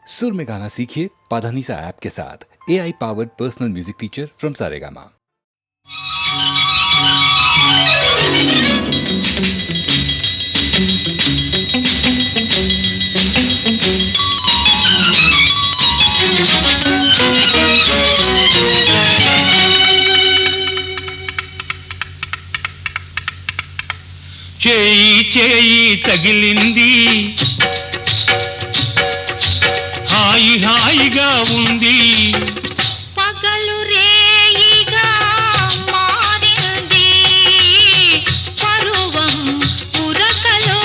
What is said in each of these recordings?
सुर में गाना सीखिए पाधानीसा ऐप के साथ। AI powered personal music teacher from Saregama. చేయి చేయి తగిలింది హాయి హాయిగా ఉంది పగలు రేయిగా మారింది పరువం ఉరకలో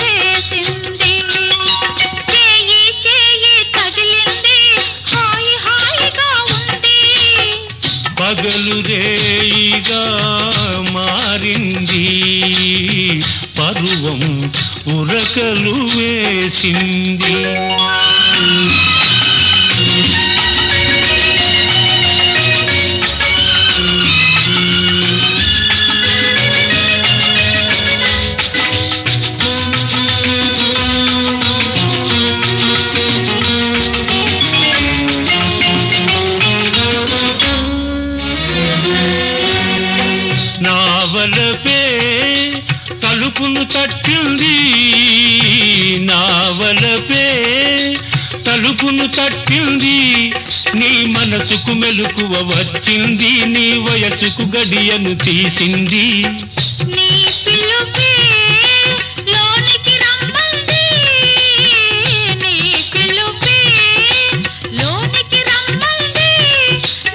వేసింది చేయి చేయి తగిలింది హాయి హాయిగా ఉంది పగలు రేయిగా మారింది పరువం ఉరకలు వేసింది నావలపే తలుపును తట్టింది నావలపే తలుపును తట్టింది నీ మనసుకు మెలకువ వచ్చింది నీ వయసుకు గడియను తీసింది నీ పిలుపే లోనికి రమ్మంది నీ పిలుపే లోనికి రమ్మంది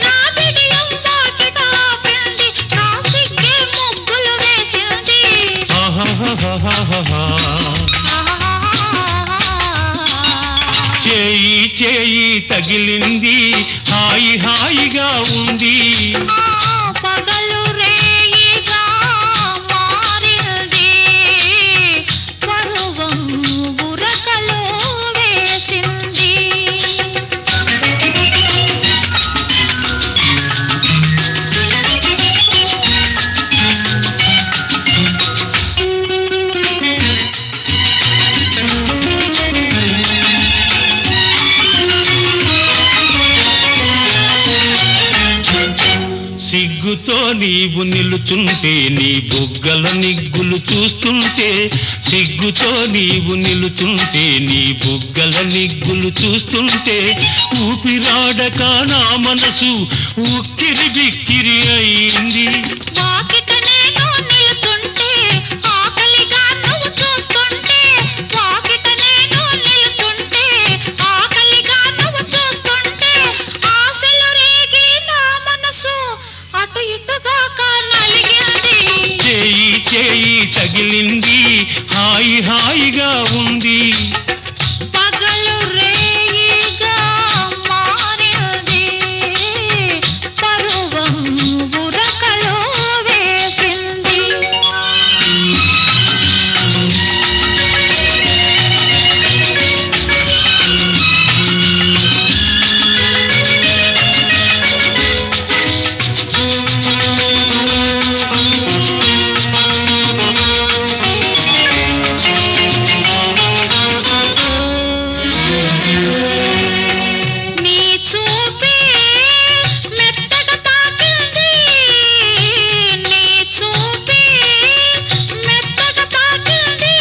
నా బిడియం వాకిట ఆపింది నా సిగ్గే ముగ్గులు వేసింది ఆహాహాహాహా. చేయి చేయి తగిలింది హాయి హాయిగా ఉంది పగలు రేయిగా మారింది పరువం ఉరకలో వేసింది సిగ్గుతో నీవు నిలుచుంటే నీ బుగ్గల నిగ్గులు చూస్తుంటే సిగ్గుతో నీవు నిలుచుంటే నీ బుగ్గల నిగ్గులు చూస్తుంటే ఊపిరాడక నా మనసు ఉక్కిరి బిక్కిరి అయింది వాకిట నేను నిలుచుంటే ఆకలిగా నువ్వు చూస్తుంటే వాకిట నేను నిలుచుంటే ఆకలిగా నువ్వు చూస్తుంటే ఆశలు రేగి నా మనసు అటు ఇటుగాక నలిగింది చేయి చేయి తగిలింది హాయి హాయిగా ఉంది పగలు రేయిగా మారింది పరువం ఉరకలో వేసింది నీ చూపే మెత్తగా తాకింది నీ చూపే మెత్తగా తాకింది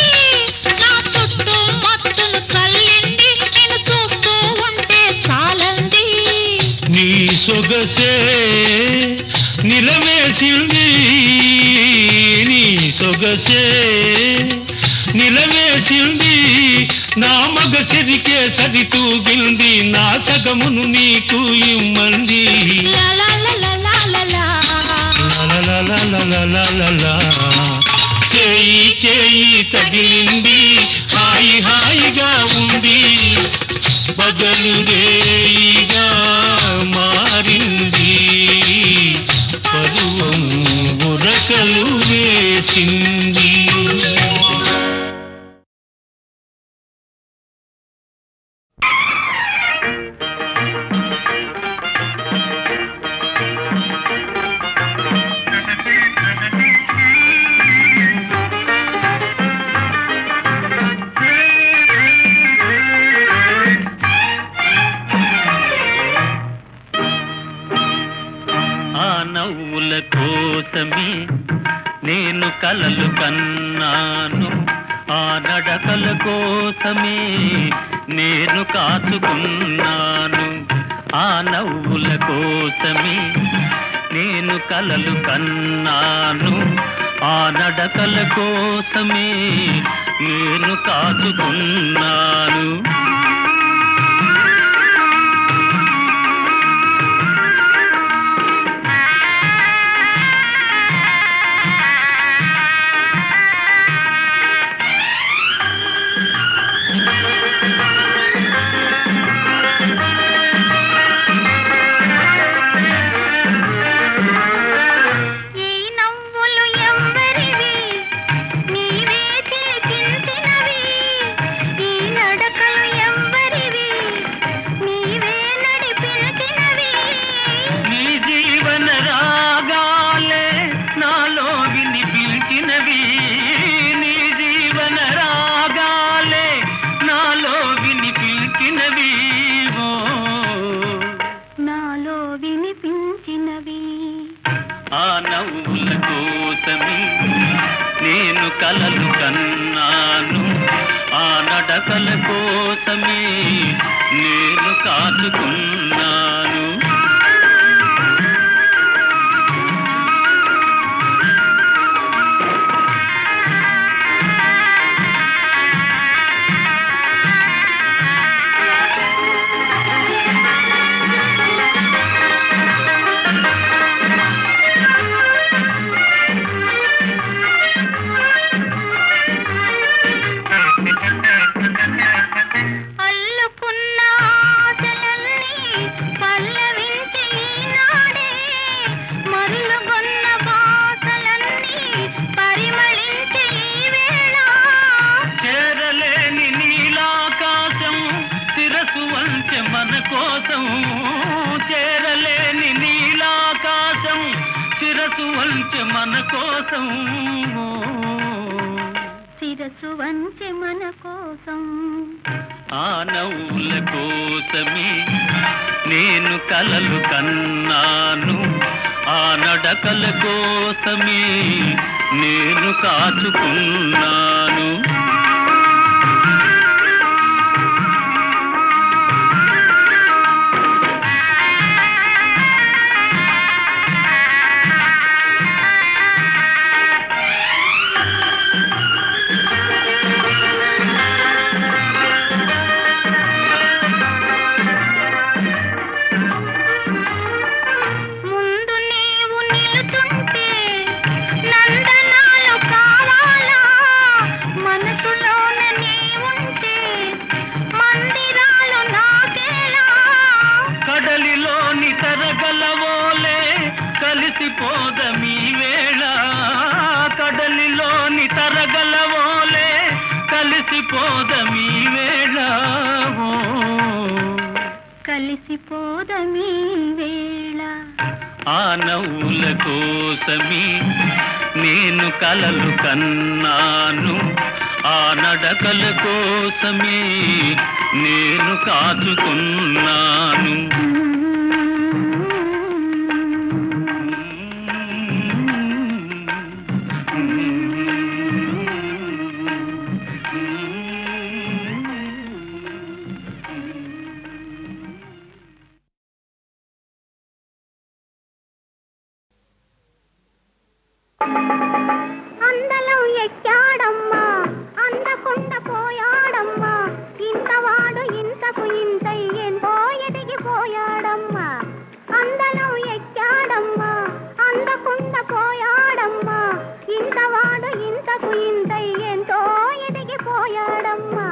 నా చుట్టూ మత్తును చల్లింది నేను చూస్తూ ఉంటే చాలంది నీ సొగసే నిలవేసింది నీ సొగసే నిలవేసింది నా మగ సిరికే సరితూగింది నా సగమును నీకు ఇమ్మంది లా లా లా లా లా లా లా. లలలలలలలలలా. చేయి చేయి తగిలింది హాయి హాయిగా ఉంది పగలు రేయిగా మారింది పరువం ఉరకలు వేసింది కన్నాను ఆ నడకల కోసమే నేను కాచుకున్నాను ఆ నవ్వుల కోసమే నేను కలలు కన్నాను ఆ నడకల కోసమే నేను కాచుకున్నాను నవ్వుల కోసమే నేను కలలు కన్నాను ఆ నడకల కోసమే నేను కాచుకున్నాను మన కోసం చేరలేని నీలాకాశం శిరసు వంచె మన కోసం శిరసు వంచె మన కోసం ఆ నవ్వుల కోసమే నేను కలలు కన్నాను ఆ నడకల కోసమే నేను కాచుకున్నాను కలిసిపోదమీ వేళ కడలిలోని తరగలవోలే కలిసిపోదమీ వేళ కలిసిపోదమీ వేళ ఆ నవ్వుల కోసమే నేను కలలు కన్నాను ఆ నడకల కోసమే నేను కాచుకున్నాను అందలం ఎక్కాడమ్మా అందకొండ పోయాడమ్మా ఇంతవాడు ఇంతకు ఇంతై ఎంతో ఎదిగిపోయాడమ్మా అందలం ఎక్కాడమ్మా అందకొండ పోయాడమ్మా ఇంతవాడు ఇంతకు ఇంతై ఎంతో ఎదిగిపోయాడమ్మా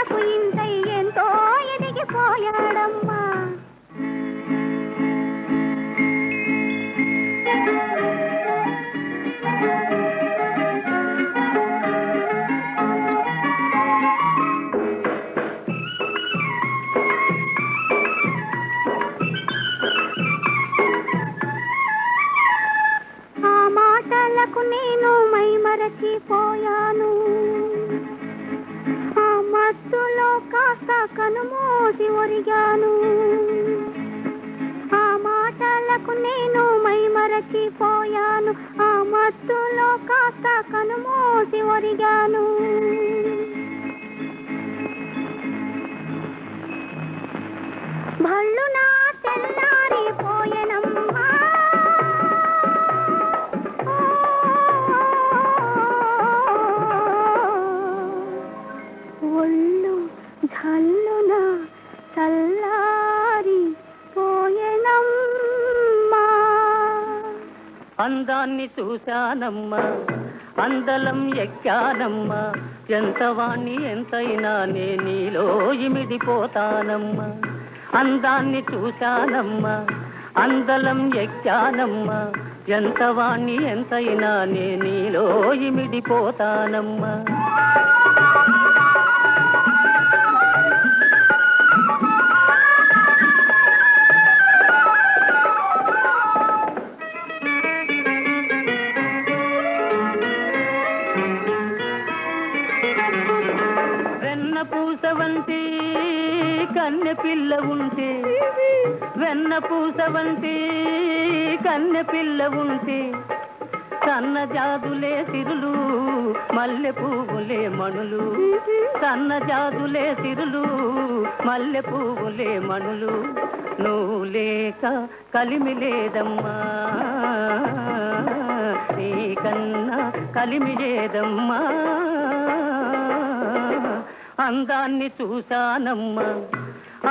ఇంతకు ఇంతై ఎంతో ఎదిగిపోయాడమ్మా. ఆ మాటలకు నేను మైమరచిపోయాను. ఆ మత్తులో కాస్త కనుమూసి ఒరిగాను. ఆ మాటలకు నేను మైమరచిపోయాను. ఆ మత్తులో కాస్త కనుమూసి ఒరిగాను. భళ్ళునా తెల్లారిపోయెనమ్మా. ఒళ్ళు జల్లున చల్లారి పోయెనమ్మా. అందాన్ని చూశానమ్మా, అందలం ఎక్కానమ్మా, ఎంత వాణ్ణి ఎంతైనా నే నీలో ఇమిడిపోతానమ్మా. అందాన్ని చూశానమ్మా, అందలం ఎక్కానమ్మా, ఎంత వాణ్ణి ఎంతైనా నే నీలో ఇమిడిపోతానమ్మా. వెన్న పూస వంటి కన్నె పిల్ల ఉంటే, వెన్న పూస వంటి కన్నె పిల్ల ఉంటే, సన్న జాదులే సిరులు మల్లె పువ్వులే మణులు, సన్న జాదులే సిరులు మల్లె పువ్వులే మణులు. నువ్వు లేక కలిమి లేదమ్మా, నీకన్నా కలిమి లేదమ్మా. అందాన్ని చూశానమ్మా,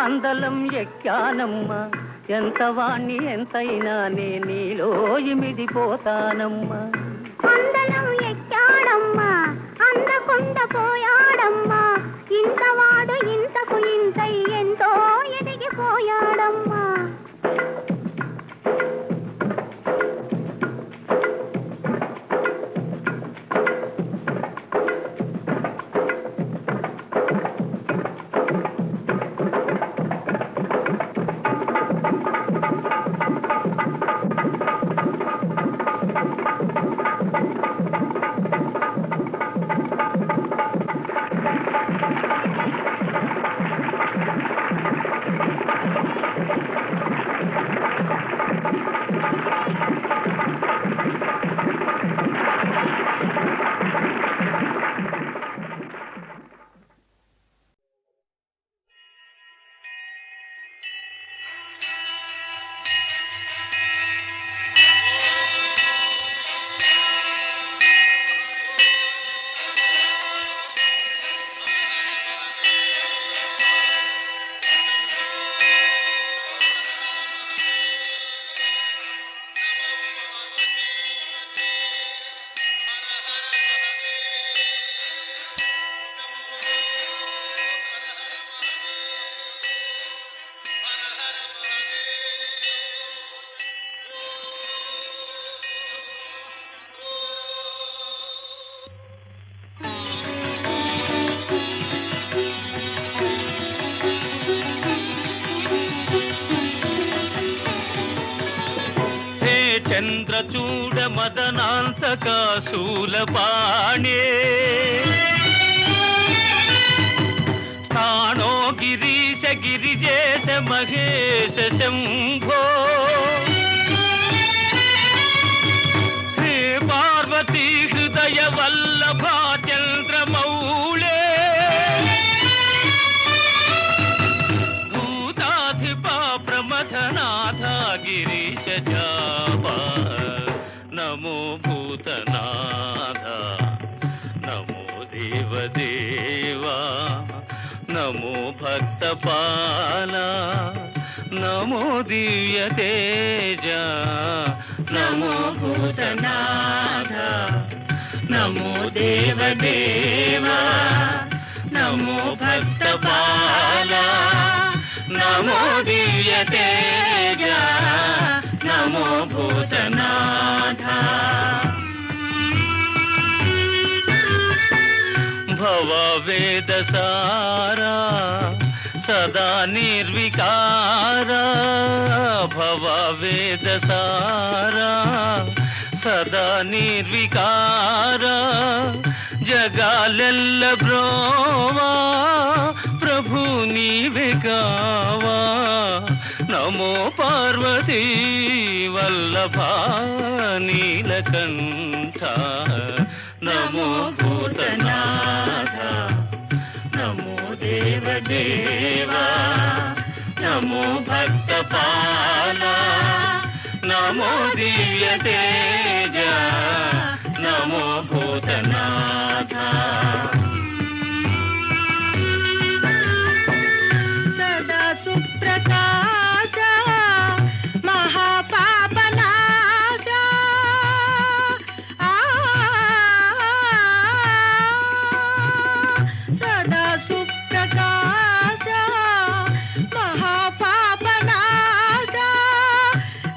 అందలం ఎక్కానమ్మా, ఎంత వాణ్ణి ఎంతైనా నే నీలో ఇమిడిపోతానమ్మా. అందలం ఎక్కాడమ్మా, అందకుండా పోయాడమ్మా, ఇంతవాడు ఇంతకు ఇంతై ఎంతో ఎదిగిపోయాడమ్మా. చంద్రచూడ మదనాంతక శూలపాణే, స్థాణో గిరీశ గిరిజేశ మహేశ శంభో, హే పార్వతీ హృదయ వల్లభా చంద్రమౌళే, భూతాధిపా ప్రమథనాథ గిరీశ జాపా, నమో భూతనాథ, నమో దేవదేవా, నమో భక్తపాల, నమో దివ్య తేజ, నమో భూతనాథ, నమో దేవదేవా, నమో నమో భక్త బాల నమో దివ్య తేజ నమో భూతనాథ భవ వేద సారా సదా నిర్వికార భవ వేద సారా సదా నిర్వికార జగాలెల్ల బ్రోవా ప్రభు నీవే కావా నమో పార్వతీ వల్లభ నీలకంఠ నమో భూతనాథ నమో దేవదేవా నమో భక్త పాల నమో దివ్య తేజ నమో భూతనాథ సదా సుప్రకాశ మహాపాపనాశ సదా సుప్రకాశ మహాపాపనాశ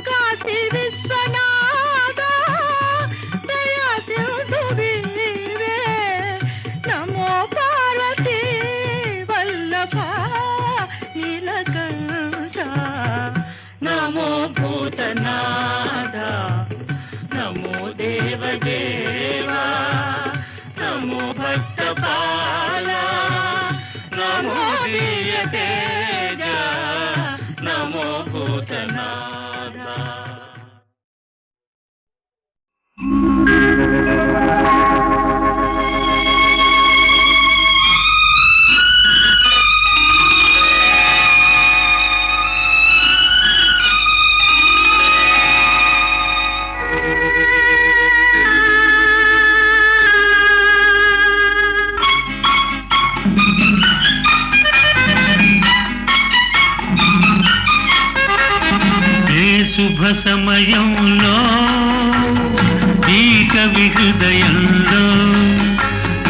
కాశీ విశ్వనాథ దయా సింధు వీరే నమో పార్వతీ వల్లభ నీలకంఠ నమో భూతనాథ నమో దేవదేవా నమో భక్త పాల నమో దివ్య తేజ నమో భూతనాథ శుభ సమయంలో ఈ కవి హృదయంలో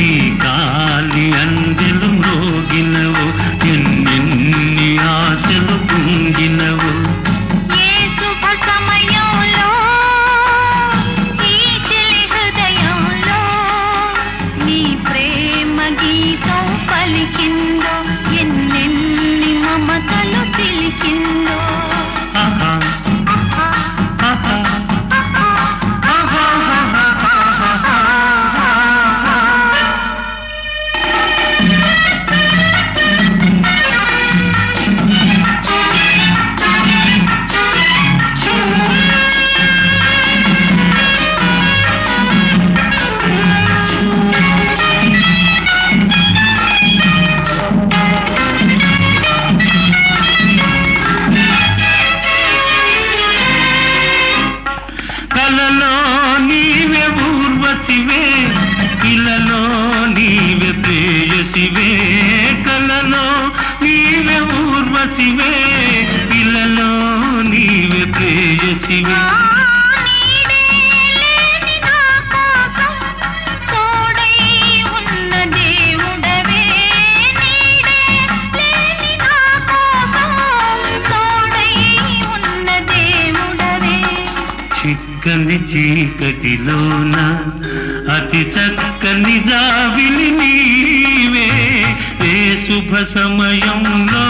ఈ కాలి అందెలు మోగినవు ఎన్నెన్ని ఆశలు పొంగినవు ఏ శుభ సమయంలో ఈ చిలి హృదయంలో నీ ప్రేమ గీతం పలికిందో ఎన్నెన్ని మమతలు పిలిచిందో ఆహా కలలో నీవే ఊర్వశివే ఇలలో నీవే ప్రేయసివే కలలో నీవే ఊర్వశివే ఇలలో నీవే ప్రేయసివే చిక్కని చీకటిలోన అతి చక్కని జాబిలి నీవే ఏ శుభ సమయంలో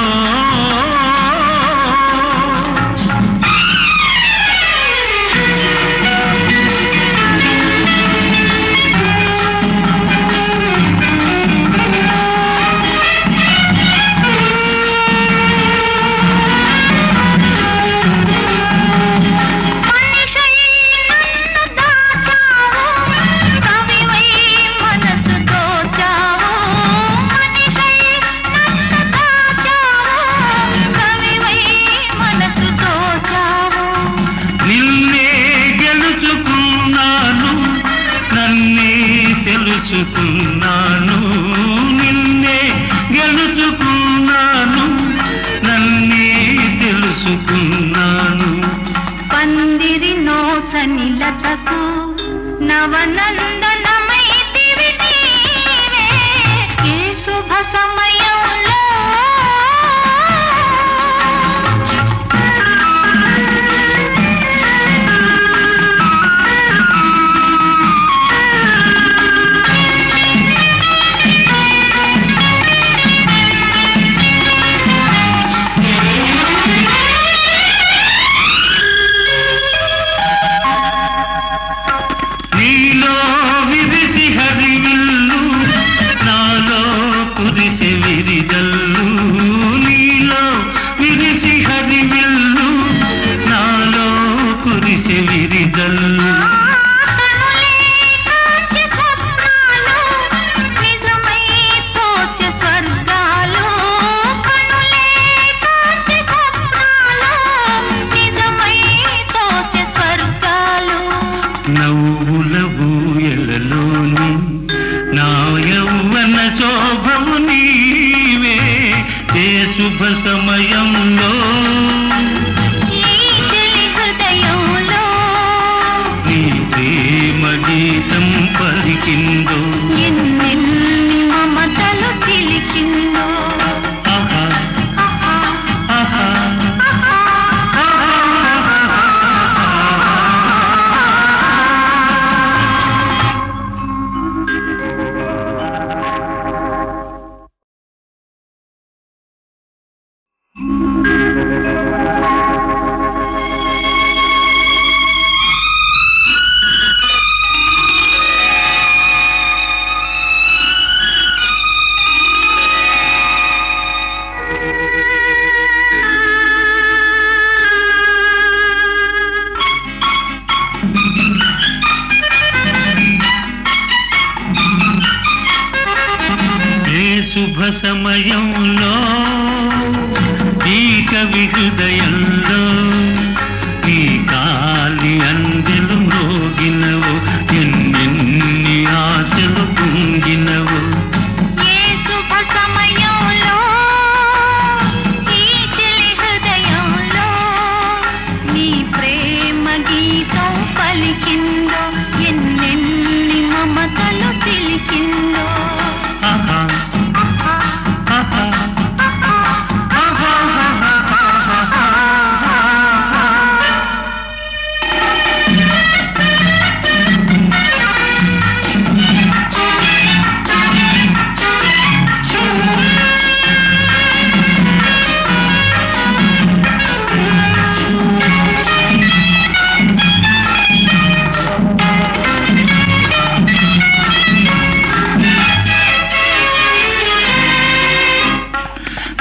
తెలుసుకున్నాను నిన్నే గెలుచుకున్నాను నన్నే తెలుసుకున్నాను పందిరి నోచని లతకు నవనందనమైతివి నీవే యేసు శుభ సమయంలో నీలో విరిసి హరివిల్లు నాలో కురిసి విరిజల్లు నీలో విరిసి హరివిల్లు నాలో కురిసి విరిజల్లు నవ్వుల ఊయలలోని నా యౌవన శోభము నీవే ఏ శుభ సమయంలో నీ ప్రేమ గీతం పలికిందో ఎన్నెన్ని మమతలు పిలిచిందో ఆహా ఆహా శుభ సమయంలో ఈ కవి హృదయంలో ఈ కాలి అందెలు మోగినవు ఎన్నెన్ని ఆశలు పొంగినవు ఏ శుభ సమయంలో ఈ చెలి హృదయంలో నీ ప్రేమ గీతం పలికిందో ఎన్నెన్ని మమతలు పిలిచిందో ఆహా ఆహా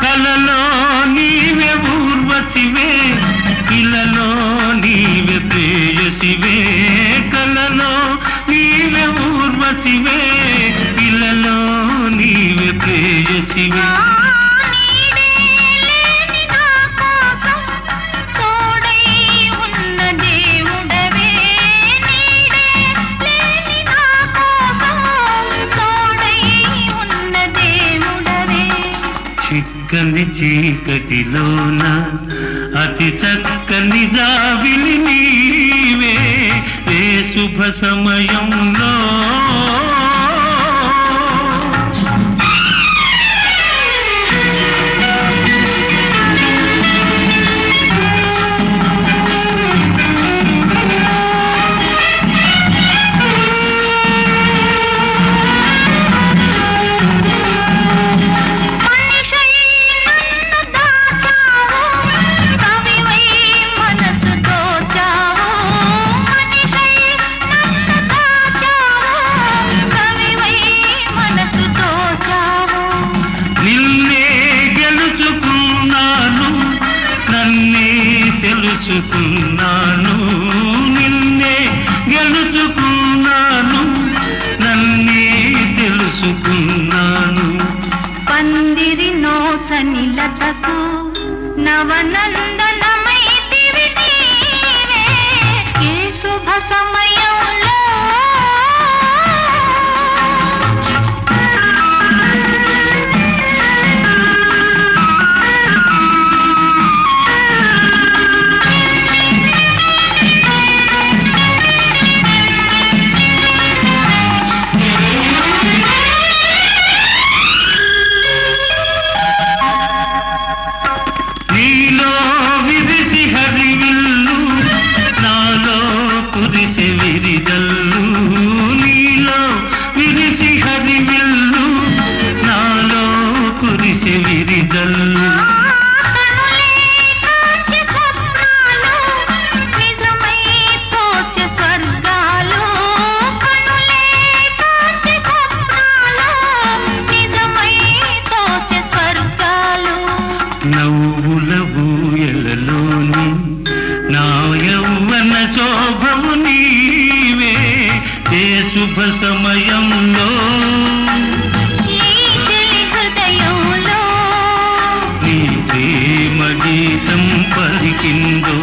కలలో నీవే ఊర్వశివే ఇలలో నీవే ప్రేయసివే కలలో నీవే ఊర్వశివే ఇలలో నీవే ప్రేయసివే చిక్కని చీకటిలోన అతి చక్కని జాబిలి నీవే ఏ శుభ సమయంలో తెలుసుకున్నాను నిన్నే గెలుచుకున్నాను నన్నే తెలుసుకున్నాను పందిరి నోచని లతకు నవనందనమైతివి నీవే ఏ శుభ సమయంలో సమయంలో ఈ చెలి హృదయంలో నీ ప్రేమ గీతం పలికిందో